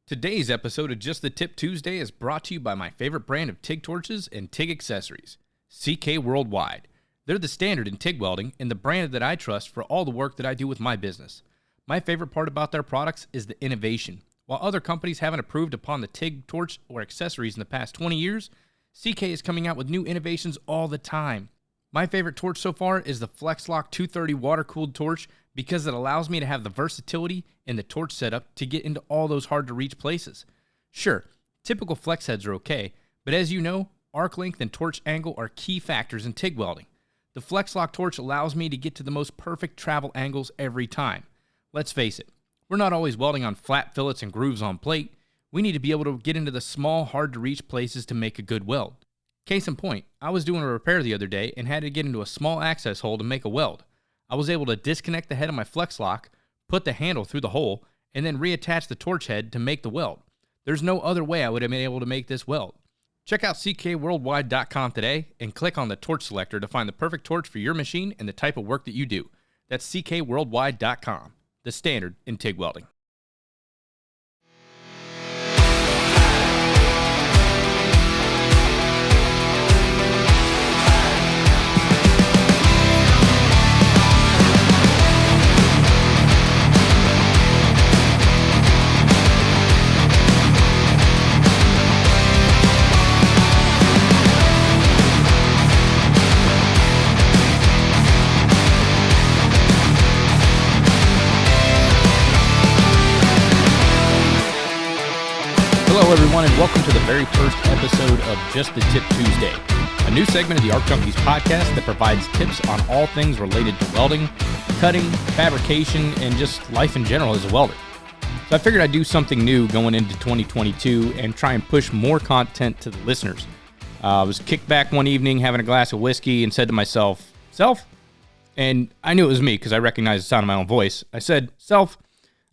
Today's episode of Just the Tip Tuesday is brought to you by my favorite brand of TIG torches and TIG accessories, CK Worldwide. They're the standard in TIG welding and the brand that I trust for all the work that I do with my business. My favorite part about their products is the innovation. While other companies haven't improved upon the TIG torch or accessories in the past 20 years, CK is coming out with new innovations all the time. My favorite torch so far is the FlexLock 230 water-cooled torch because it allows me to have the versatility in the torch setup to get into all those hard-to-reach places. Sure, typical flex heads are okay, but as you know, arc length and torch angle are key factors in TIG welding. The FlexLock torch allows me to get to the most perfect travel angles every time. Let's face it, we're not always welding on flat fillets and grooves on plate. We need to be able to get into the small, hard-to-reach places to make a good weld. Case in point, I was doing a repair the other day and had to get into a small access hole to make a weld. I was able to disconnect the head of my FlexLock, put the handle through the hole, and then reattach the torch head to make the weld. There's no other way I would have been able to make this weld. Check out ckworldwide.com today and click on the torch selector to find the perfect torch for your machine and the type of work that you do. That's ckworldwide.com, the standard in TIG welding. Hello everyone and welcome to the very first episode of Just the Tip Tuesday, a new segment of the Arc Junkies podcast that provides tips on all things related to welding, cutting, fabrication, and just life in general as a welder. So I figured I'd do something new going into 2022 and try and push more content to the listeners. I was kicked back one evening having a glass of whiskey and said to myself, "Self?" And I knew it was me because I recognized the sound of my own voice. I said, "Self,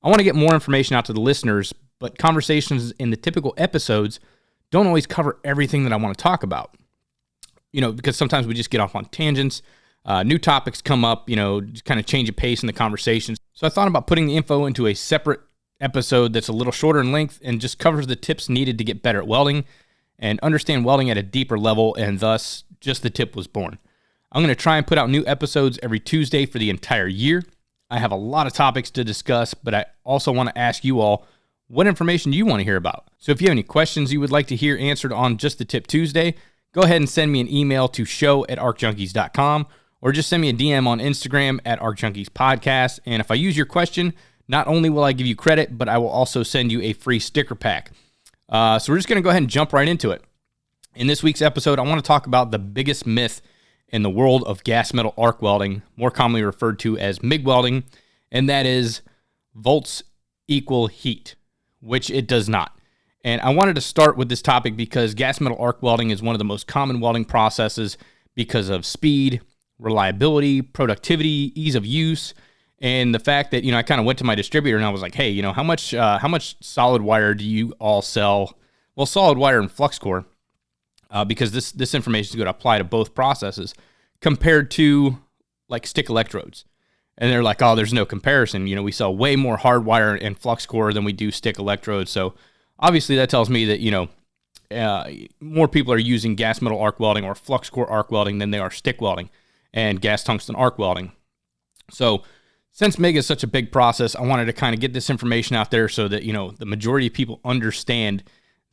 I want to get more information out to the listeners, but conversations in the typical episodes don't always cover everything that I want to talk about. Because sometimes we just get off on tangents, new topics come up, just kind of change of pace in the conversations. So I thought about putting the info into a separate episode that's a little shorter in length and just covers the tips needed to get better at welding and understand welding at a deeper level, and thus Just the Tip was born. I'm going to try and put out new episodes every Tuesday for the entire year. I have a lot of topics to discuss, but I also want to ask you all, what information do you want to hear about? So if you have any questions you would like to hear answered on Just the Tip Tuesday, go ahead and send me an email to show@arcjunkies.com or just send me a DM on Instagram @arcjunkiespodcast. And if I use your question, not only will I give you credit, but I will also send you a free sticker pack. So we're just going to go ahead and jump right into it. In this week's episode, I want to talk about the biggest myth in the world of gas metal arc welding, more commonly referred to as MIG welding, and that is volts equal heat, which it does not. And I wanted to start with this topic because gas metal arc welding is one of the most common welding processes because of speed, reliability, productivity, ease of use, and the fact that, I kind of went to my distributor and I was like, hey, how much solid wire do you all sell? Well, solid wire and flux core, because this information is going to apply to both processes compared to like stick electrodes. And they're like, oh, there's no comparison. We sell way more hard wire and flux core than we do stick electrodes. So obviously that tells me that, more people are using gas metal arc welding or flux core arc welding than they are stick welding and gas tungsten arc welding. So since MIG is such a big process, I wanted to kind of get this information out there so that, the majority of people understand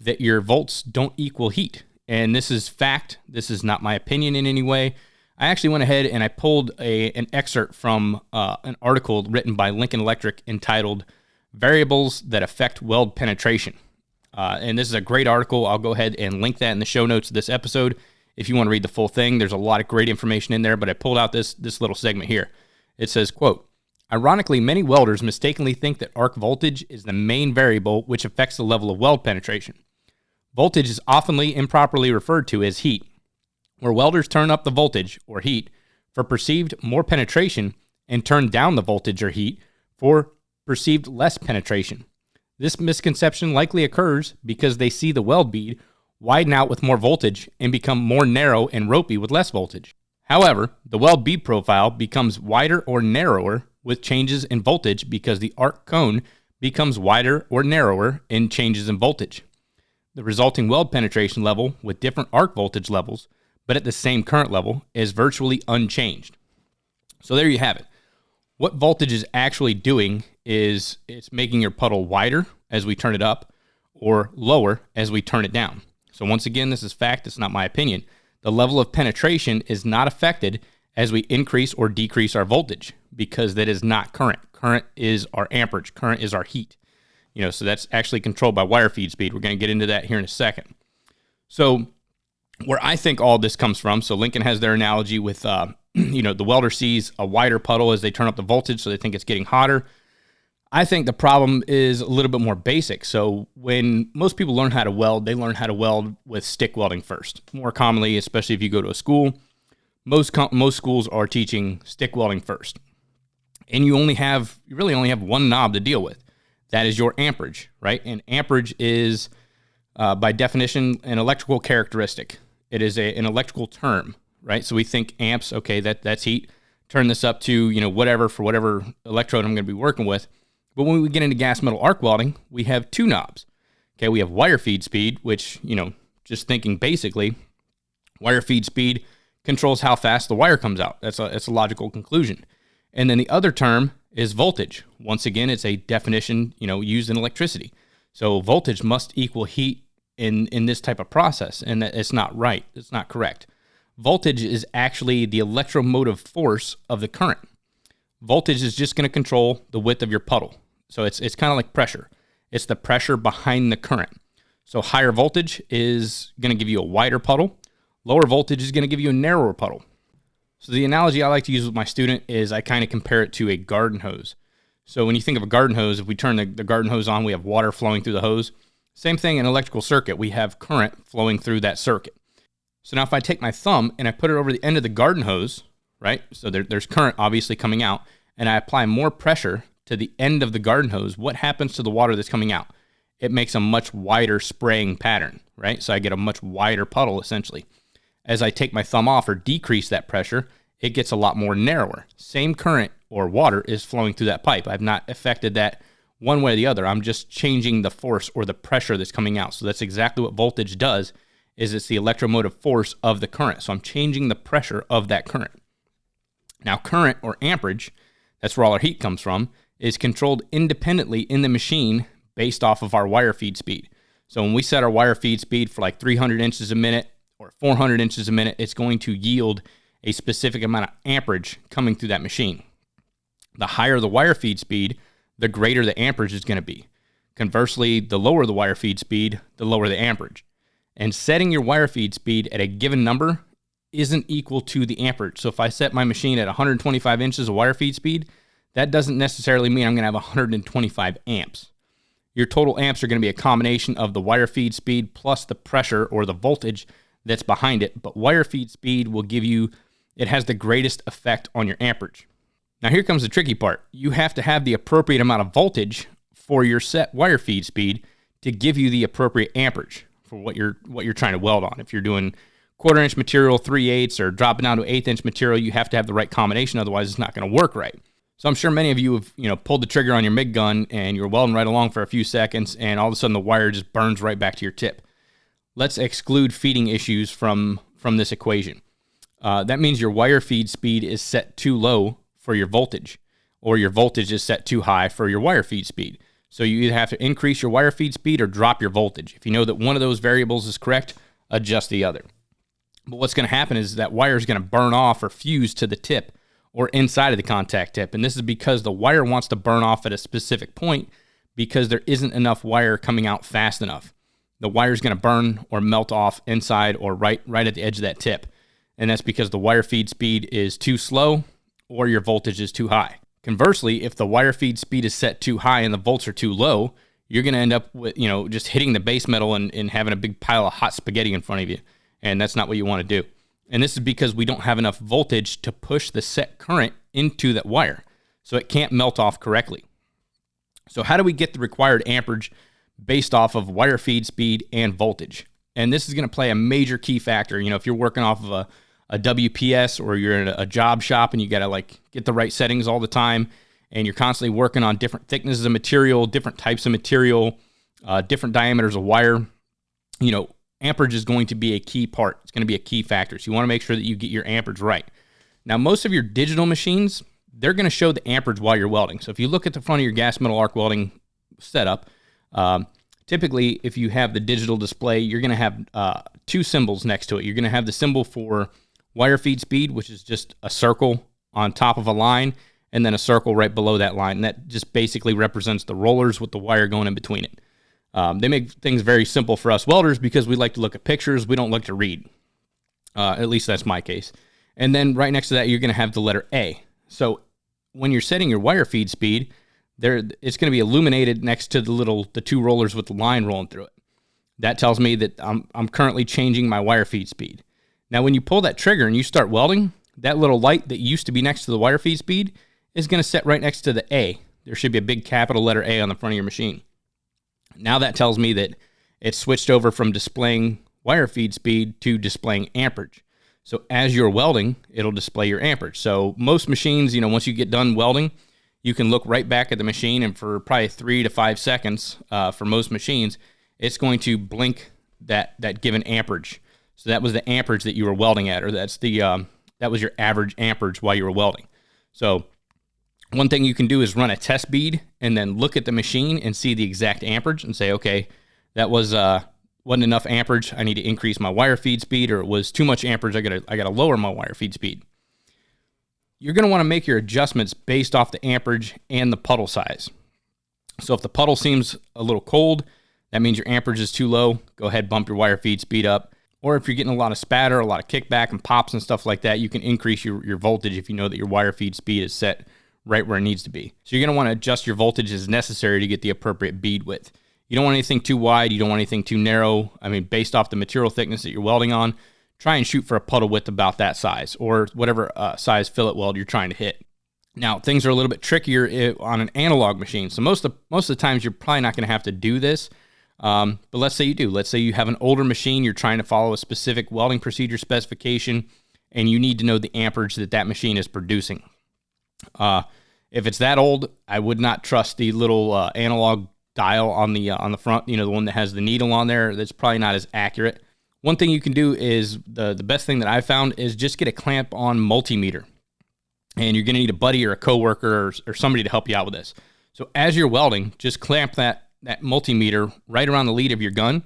that your volts don't equal heat. And this is fact. This is not my opinion in any way. I actually went ahead and I pulled an excerpt from an article written by Lincoln Electric entitled Variables That Affect Weld Penetration. And this is a great article. I'll go ahead and link that in the show notes of this episode. If you want to read the full thing, there's a lot of great information in there, but I pulled out this little segment here. It says, quote, "Ironically, many welders mistakenly think that arc voltage is the main variable which affects the level of weld penetration. Voltage is oftenly improperly referred to as heat, where welders turn up the voltage, or heat, for perceived more penetration and turn down the voltage or heat for perceived less penetration. This misconception likely occurs because they see the weld bead widen out with more voltage and become more narrow and ropey with less voltage. However, the weld bead profile becomes wider or narrower with changes in voltage because the arc cone becomes wider or narrower in changes in voltage. The resulting weld penetration level with different arc voltage levels, but at the same current level, is virtually unchanged. So there you have it. What voltage is actually doing is it's making your puddle wider as we turn it up or lower as we turn it down. So once again, this is fact, it's not my opinion. The level of penetration is not affected as we increase or decrease our voltage because that is not current. Current is our amperage. Current is our heat. So that's actually controlled by wire feed speed. We're going to get into that here in a second. So where I think all this comes from, so Lincoln has their analogy with, the welder sees a wider puddle as they turn up the voltage, so they think it's getting hotter. I think the problem is a little bit more basic. So when most people learn how to weld, they learn how to weld with stick welding first. More commonly, especially if you go to a school, most schools are teaching stick welding first. And you really only have one knob to deal with. That is your amperage, right? And amperage is, by definition, an electrical characteristic. It is an electrical term, right? So we think amps, okay, that's heat. Turn this up to, whatever for whatever electrode I'm going to be working with. But when we get into gas metal arc welding, we have two knobs. Okay, we have wire feed speed, which, just thinking basically, wire feed speed controls how fast the wire comes out. That's a logical conclusion. And then the other term is voltage. Once again, it's a definition, used in electricity. So voltage must equal heat in this type of process, and that it's not right. It's not correct. Voltage is actually the electromotive force of the current. Voltage is just going to control the width of your puddle. So it's kind of like pressure. It's the pressure behind the current. So higher voltage is going to give you a wider puddle. Lower voltage is going to give you a narrower puddle. So the analogy I like to use with my student is I kind of compare it to a garden hose. So when you think of a garden hose, if we turn the garden hose on, we have water flowing through the hose. Same thing in an electrical circuit. We have current flowing through that circuit. So now if I take my thumb and I put it over the end of the garden hose, right? So there's current obviously coming out, and I apply more pressure to the end of the garden hose, what happens to the water that's coming out? It makes a much wider spraying pattern, right? So I get a much wider puddle essentially. As I take my thumb off or decrease that pressure, it gets a lot more narrower. Same current or water is flowing through that pipe. I've not affected that one way or the other. I'm just changing the force or the pressure that's coming out. So that's exactly what voltage does, is it's the electromotive force of the current. So I'm changing the pressure of that current. Now current or amperage, that's where all our heat comes from, is controlled independently in the machine based off of our wire feed speed. So when we set our wire feed speed for like 300 inches a minute or 400 inches a minute, it's going to yield a specific amount of amperage coming through that machine. The higher the wire feed speed, the greater the amperage is going to be. Conversely, the lower the wire feed speed, the lower the amperage. And setting your wire feed speed at a given number isn't equal to the amperage. So if I set my machine at 125 inches of wire feed speed, that doesn't necessarily mean I'm going to have 125 amps. Your total amps are going to be a combination of the wire feed speed plus the pressure or the voltage that's behind it. But wire feed speed will give you, it has the greatest effect on your amperage. Now here comes the tricky part. You have to have the appropriate amount of voltage for your set wire feed speed to give you the appropriate amperage for what you're trying to weld on. If you're doing 1/4 inch material, 3/8, or dropping down to 1/8 inch material, you have to have the right combination, otherwise it's not going to work right. So I'm sure many of you have pulled the trigger on your MIG gun and you're welding right along for a few seconds and all of a sudden the wire just burns right back to your tip. Let's exclude feeding issues from this equation. That means your wire feed speed is set too low for your voltage, or your voltage is set too high for your wire feed speed. So you either have to increase your wire feed speed or drop your voltage. If you know that one of those variables is correct, adjust the other. But what's going to happen is that wire is going to burn off or fuse to the tip or inside of the contact tip. And this is because the wire wants to burn off at a specific point because there isn't enough wire coming out fast enough. The wire is going to burn or melt off inside or right at the edge of that tip. And that's because the wire feed speed is too slow or your voltage is too high. Conversely, if the wire feed speed is set too high and the volts are too low, you're going to end up with, just hitting the base metal and having a big pile of hot spaghetti in front of you. And that's not what you want to do. And this is because we don't have enough voltage to push the set current into that wire. So it can't melt off correctly. So how do we get the required amperage based off of wire feed speed and voltage? And this is going to play a major key factor. If you're working off of a WPS or you're in a job shop and you got to get the right settings all the time and you're constantly working on different thicknesses of material, different types of material, different diameters of wire, amperage is going to be a key part. It's going to be a key factor. So you want to make sure that you get your amperage right. Now, most of your digital machines, they're going to show the amperage while you're welding. So if you look at the front of your gas metal arc welding setup, typically if you have the digital display, you're going to have two symbols next to it. You're going to have the symbol for wire feed speed, which is just a circle on top of a line, and then a circle right below that line. And that just basically represents the rollers with the wire going in between it. They make things very simple for us welders because we like to look at pictures. We don't like to read. At least that's my case. And then right next to that, you're going to have the letter A. So when you're setting your wire feed speed, it's going to be illuminated next to the two rollers with the line rolling through it. That tells me that I'm currently changing my wire feed speed. Now, when you pull that trigger and you start welding, that little light that used to be next to the wire feed speed is going to set right next to the A. There should be a big capital letter A on the front of your machine. Now that tells me that it's switched over from displaying wire feed speed to displaying amperage. So as you're welding, it'll display your amperage. So most machines, once you get done welding, you can look right back at the machine, and for probably 3 to 5 seconds, for most machines, it's going to blink that given amperage. So that was the amperage that you were welding at, or that was your average amperage while you were welding. So one thing you can do is run a test bead and then look at the machine and see the exact amperage and say, okay, that wasn't enough amperage. I need to increase my wire feed speed, or it was too much amperage. I gotta lower my wire feed speed. You're going to want to make your adjustments based off the amperage and the puddle size. So if the puddle seems a little cold, that means your amperage is too low. Go ahead, bump your wire feed speed up. Or if you're getting a lot of spatter, a lot of kickback and pops and stuff like that, you can increase your voltage if you know that your wire feed speed is set right where it needs to be. So you're going to want to adjust your voltage as necessary to get the appropriate bead width. You don't want anything too wide. You don't want anything too narrow. Based off the material thickness that you're welding on, try and shoot for a puddle width about that size, or whatever size fillet weld you're trying to hit. Now, things are a little bit trickier on an analog machine. So most of the times you're probably not going to have to do this. But let's say you do. Let's say you have an older machine, you're trying to follow a specific welding procedure specification, and you need to know the amperage that machine is producing. If it's that old, I would not trust the little analog dial on the front, the one that has the needle on there. That's probably not as accurate. One thing you can do is, the best thing that I've found is just get a clamp-on multimeter. And you're going to need a buddy or a coworker or somebody to help you out with this. So as you're welding, just clamp that multimeter right around the lead of your gun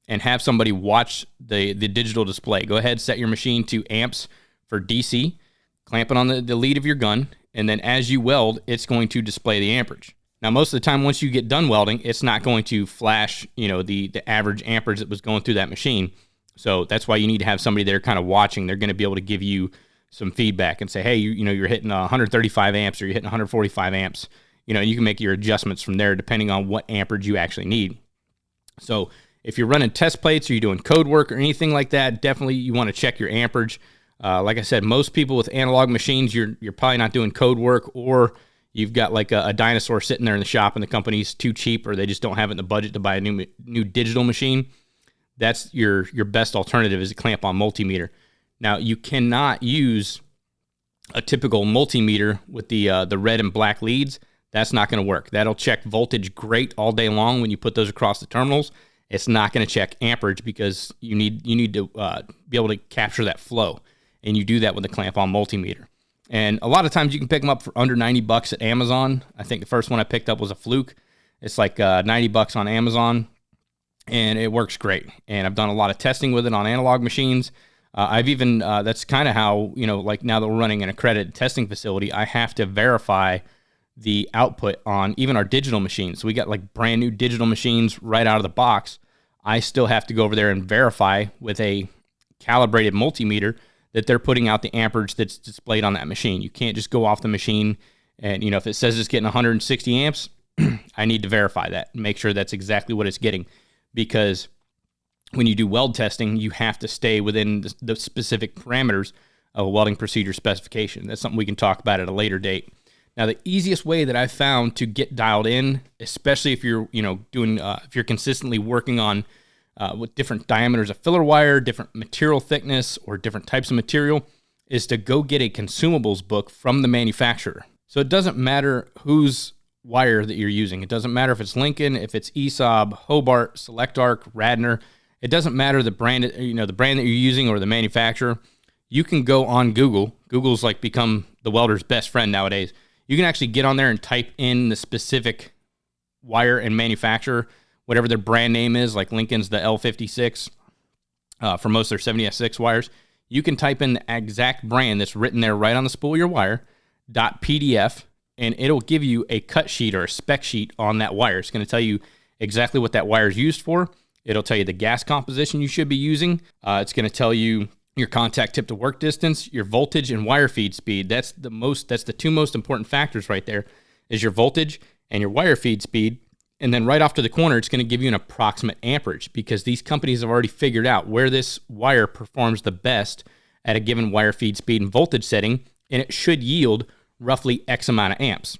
and have somebody watch the digital display. Go ahead, set your machine to amps for DC, clamp it on the lead of your gun, and then as you weld, it's going to display the amperage. Now, most of the time, once you get done welding, it's not going to flash, the average amperage that was going through that machine. So that's why you need to have somebody there kind of watching. They're going to be able to give you some feedback and say, hey, you're hitting 135 amps or you're hitting 145 amps. You can make your adjustments from there depending on what amperage you actually need. So if you're running test plates or you're doing code work or anything like that, definitely you want to check your amperage. Like I said, most people with analog machines, you're probably not doing code work, or you've got like a dinosaur sitting there in the shop and the company's too cheap, or they just don't have it in the budget to buy a new digital machine. That's your best alternative, is a clamp-on multimeter. Now, you cannot use a typical multimeter with the red and black leads. That's not going to work. That'll check voltage great all day long when you put those across the terminals. It's not going to check amperage because you need to be able to capture that flow, and you do that with a clamp-on multimeter. And a lot of times you can pick them up for under $90 at Amazon. I think the first one I picked up was a Fluke. It's like $90 on Amazon, and it works great. And I've done a lot of testing with it on analog machines. I've even, that's kind of how, like now that we're running an accredited testing facility, I have to verify the output on even our digital machines. So we got like brand new digital machines right out of the box. I still have to go over there and verify with a calibrated multimeter that they're putting out the amperage that's displayed on that machine. You can't just go off the machine and, if it says it's getting 160 amps, I need to verify that and make sure that's exactly what it's getting. Because when you do weld testing, you have to stay within the specific parameters of a welding procedure specification. That's something we can talk about at a later date. Now, the easiest way that I've found to get dialed in, especially if you're, if you're consistently working on with different diameters of filler wire, different material thickness, or different types of material, is to go get a consumables book from the manufacturer. So it doesn't matter whose wire that you're using. It doesn't matter if it's Lincoln, if it's ESAB, Hobart, Select Arc, Radnor. It doesn't matter the brand, the brand that you're using or the manufacturer. You can go on Google. Google's like become the welder's best friend nowadays. You can actually get on there and type in the specific wire and manufacturer, whatever their brand name is, like Lincoln's the L56 for most of their 70S6 wires. You can type in the exact brand that's written there right on the spool of your wire, .pdf, and it'll give you a cut sheet or a spec sheet on that wire. It's going to tell you exactly what that wire is used for. It'll tell you the gas composition you should be using. It's going to tell you your contact tip to work distance, your voltage, and wire feed speed. That's the two most important factors right there, is your voltage and your wire feed speed. And then right off to the corner, it's going to give you an approximate amperage, because these companies have already figured out where this wire performs the best at a given wire feed speed and voltage setting, and it should yield roughly X amount of amps.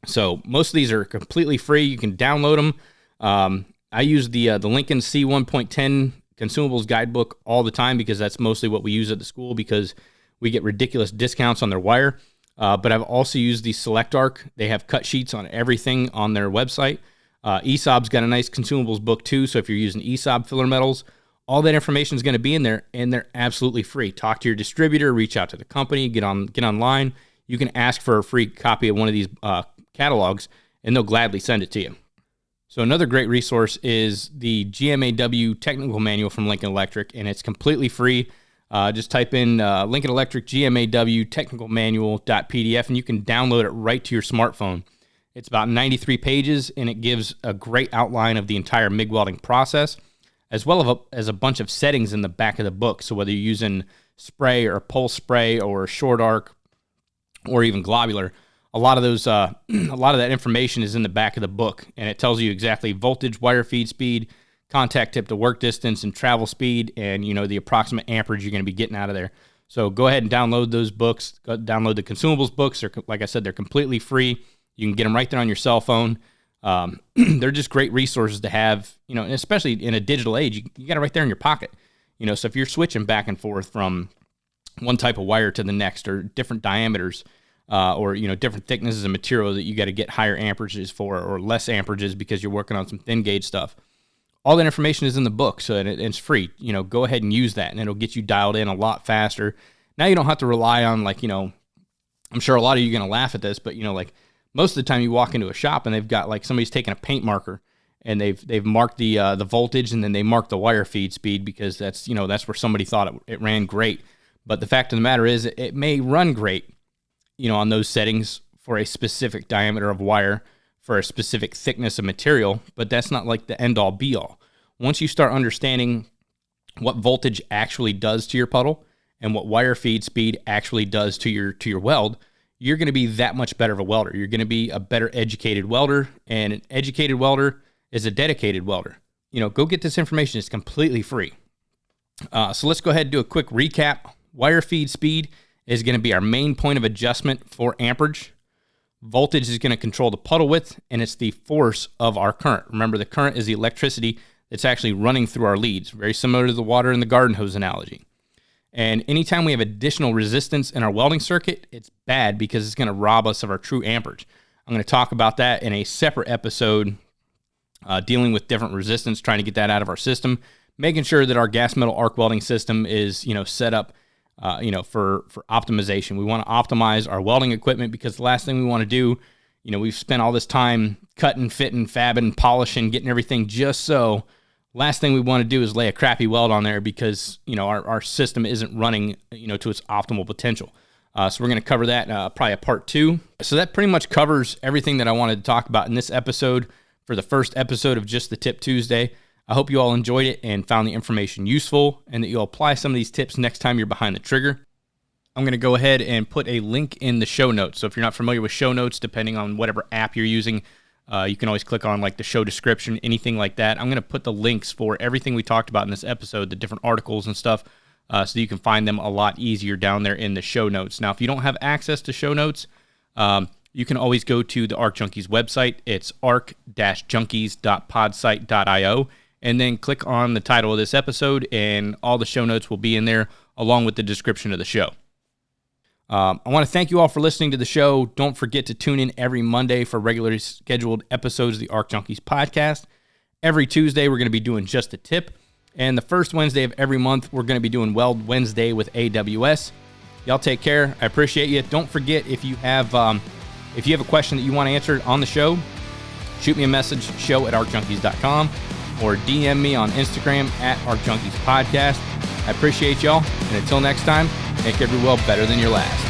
So most of these are completely free. You can download them. I use the Lincoln C1.10 consumables guidebook all the time, because that's mostly what we use at the school, because we get ridiculous discounts on their wire. But I've also used the Select Arc. They have cut sheets on everything on their website. ESAB's got a nice consumables book too, so if you're using ESAB filler metals, all that information is going to be in there, and they're absolutely free. Talk to your distributor, reach out to the company, get online. You can ask for a free copy of one of these catalogs, and they'll gladly send it to you. So another great resource is the GMAW technical manual from Lincoln Electric, and it's completely free. Just type in Lincoln Electric GMAW technical manual.pdf, and you can download it right to your smartphone. It's about 93 pages, and it gives a great outline of the entire MIG welding process, as well as a bunch of settings in the back of the book. So whether you're using spray or pulse spray or short arc or even globular, a lot of that information is in the back of the book, and it tells you exactly voltage, wire feed speed, contact tip to work distance, and travel speed, and the approximate amperage you're going to be getting out of there. So go ahead and download those books. Download the consumables books. Like I said, they're completely free. You can get them right there on your cell phone. They're just great resources to have, and especially in a digital age, you got it right there in your pocket. So if you're switching back and forth from one type of wire to the next, or different diameters, or different thicknesses of material that you got to get higher amperages for, or less amperages because you're working on some thin gauge stuff, all that information is in the book, so it's free. Go ahead and use that, and it'll get you dialed in a lot faster. Now you don't have to rely on, I'm sure a lot of you are going to laugh at this, but most of the time you walk into a shop and they've got somebody's taken a paint marker and they've marked the voltage, and then they mark the wire feed speed, because that's where somebody thought it ran great. But the fact of the matter is, it may run great, on those settings for a specific diameter of wire, for a specific thickness of material, but that's not the end all be all. Once you start understanding what voltage actually does to your puddle and what wire feed speed actually does to your weld, you're going to be that much better of a welder. You're going to be a better educated welder, and an educated welder is a dedicated welder. Go get this information. It's completely free. So let's go ahead and do a quick recap. Wire feed speed is going to be our main point of adjustment for amperage. Voltage is going to control the puddle width, and it's the force of our current. Remember, the current is the electricity that's actually running through our leads, very similar to the water in the garden hose analogy. And anytime we have additional resistance in our welding circuit, it's bad, because it's going to rob us of our true amperage. I'm going to talk about that in a separate episode, dealing with different resistance, trying to get that out of our system, making sure that our gas metal arc welding system is set up for optimization. We want to optimize our welding equipment, because the last thing we want to do, we've spent all this time cutting, fitting, fabbing, polishing, getting everything just so. Last thing we want to do is lay a crappy weld on there, because our system isn't running to its optimal potential. So we're going to cover that probably a part 2. So that pretty much covers everything that I wanted to talk about in this episode for the first episode of Just the Tip Tuesday. I hope you all enjoyed it and found the information useful, and that you'll apply some of these tips next time you're behind the trigger. I'm going to go ahead and put a link in the show notes. So if you're not familiar with show notes, depending on whatever app you're using, you can always click on the show description, anything like that. I'm going to put the links for everything we talked about in this episode, the different articles and stuff, so you can find them a lot easier down there in the show notes. Now, if you don't have access to show notes, you can always go to the ARC Junkies website. It's arc-junkies.podsite.io, and then click on the title of this episode, and all the show notes will be in there, along with the description of the show. I want to thank you all for listening to the show. Don't forget to tune in every Monday for regularly scheduled episodes of the Arc Junkies podcast. Every Tuesday, we're going to be doing Just a Tip. And the first Wednesday of every month, we're going to be doing Weld Wednesday with AWS. Y'all take care. I appreciate you. Don't forget, if you have a question that you want answered on the show, shoot me a message, show@arcjunkies.com, or DM me on Instagram @ArcJunkiesPodcast. I appreciate y'all, and until next time, make every weld better than your last.